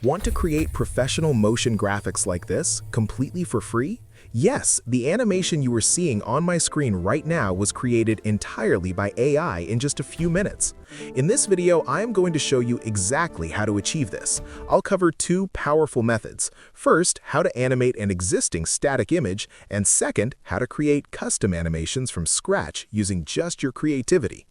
Want to create professional motion graphics like this, completely for free? Yes, the animation you are seeing on my screen right now was created entirely by AI in just a few minutes. In this video, I am going to show you exactly how to achieve this. I'll cover two powerful methods. First, how to animate an existing static image, and second, how to create custom animations from scratch using just your creativity.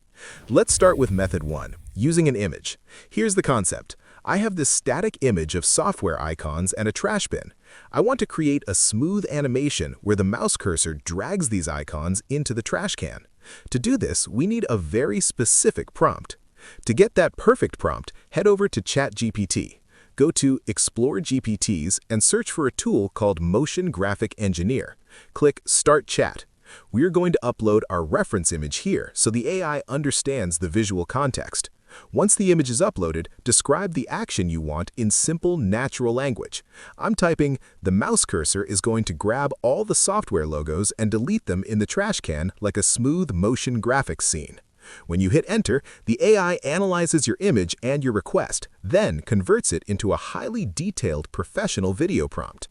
Let's start with method 1, using an image. Here's the concept. I have this static image of software icons and a trash bin. I want to create a smooth animation where the mouse cursor drags these icons into the trash can. To do this, we need a very specific prompt. To get that perfect prompt, head over to ChatGPT. Go to Explore GPTs and search for a tool called Motion Graphic Engineer. Click Start Chat. We're going to upload our reference image here so the AI understands the visual context. Once the image is uploaded, describe the action you want in simple, natural language. I'm typing, the mouse cursor is going to grab all the software logos and delete them in the trash can like a smooth motion graphics scene. When you hit enter, the AI analyzes your image and your request, then converts it into a highly detailed professional video prompt.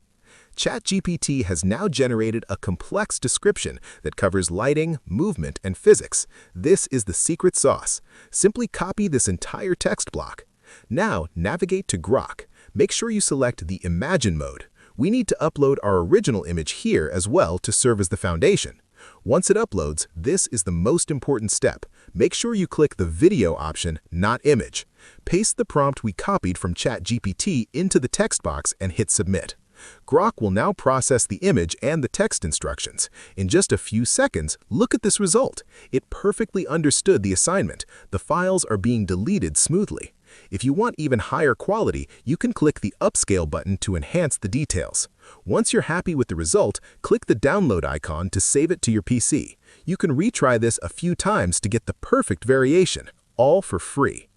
ChatGPT has now generated a complex description that covers lighting, movement, and physics. This is the secret sauce. Simply copy this entire text block. Now, navigate to Grok. Make sure you select the Imagine mode. We need to upload our original image here as well to serve as the foundation. Once it uploads, this is the most important step. Make sure you click the video option, not image. Paste the prompt we copied from ChatGPT into the text box and hit Submit. Grok will now process the image and the text instructions. In just a few seconds, look at this result. It perfectly understood the assignment. The files are being deleted smoothly. If you want even higher quality, you can click the Upscale button to enhance the details. Once you're happy with the result, click the download icon to save it to your PC. You can retry this a few times to get the perfect variation, all for free.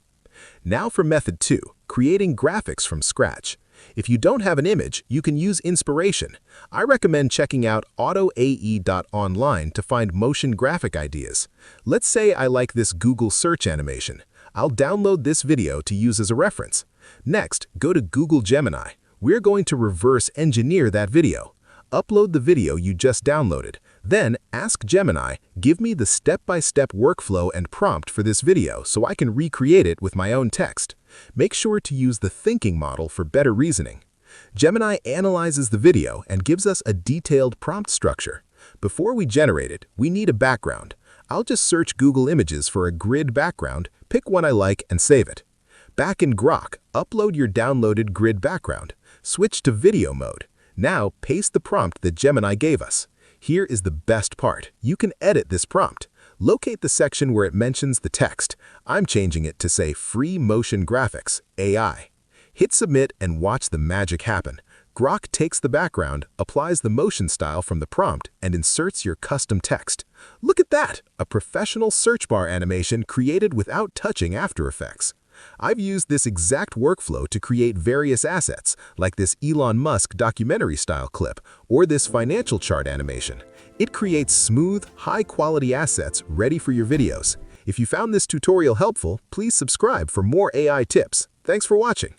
Now for method 2, creating graphics from scratch. If you don't have an image, you can use inspiration. I recommend checking out autoae.online to find motion graphic ideas. Let's say I like this Google search animation. I'll download this video to use as a reference. Next, go to Google Gemini. We're going to reverse engineer that video. Upload the video you just downloaded. Then ask Gemini, give me the step-by-step workflow and prompt for this video so I can recreate it with my own text. Make sure to use the thinking model for better reasoning. Gemini analyzes the video and gives us a detailed prompt structure. Before we generate it, we need a background. I'll just search Google Images for a grid background, pick one I like, and save it. Back in Grok, upload your downloaded grid background. Switch to video mode. Now, paste the prompt that Gemini gave us. Here is the best part. You can edit this prompt. Locate the section where it mentions the text. I'm changing it to say Free Motion Graphics, AI. Hit Submit and watch the magic happen. Grok takes the background, applies the motion style from the prompt, and inserts your custom text. Look at that! A professional search bar animation created without touching After Effects. I've used this exact workflow to create various assets, like this Elon Musk documentary-style clip, or this financial chart animation. It creates smooth, high-quality assets ready for your videos. If you found this tutorial helpful, please subscribe for more AI tips. Thanks for watching.